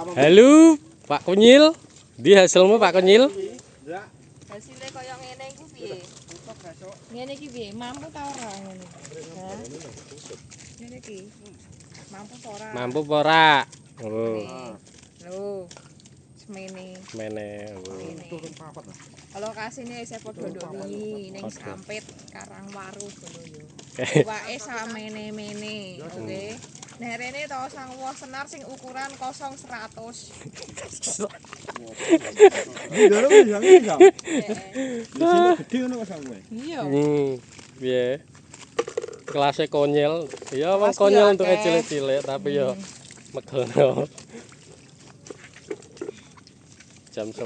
Halo, Pak Kunyil. Di hasilmu Pak Kunyil? Hasilnya kaya ngene iku piye? Ngene iki piye? Mampu ta ora ngene? Hah? Ngene iki. Mampu ta ora? Mampu apa ora? Oh, Lho. Semene. mene. Lokasine isih padha nduk wingi ning Sampit Karangwaru ngono yo. Oke. Iwake samene-mene, oke. Nek rene to sang woh senar sing ukuran 0-100. Iya. Piye? Kelasnya konyol. Ya wong Kelas konyol ki untuk akeh. cilik-cilik tapi yo megono. Jam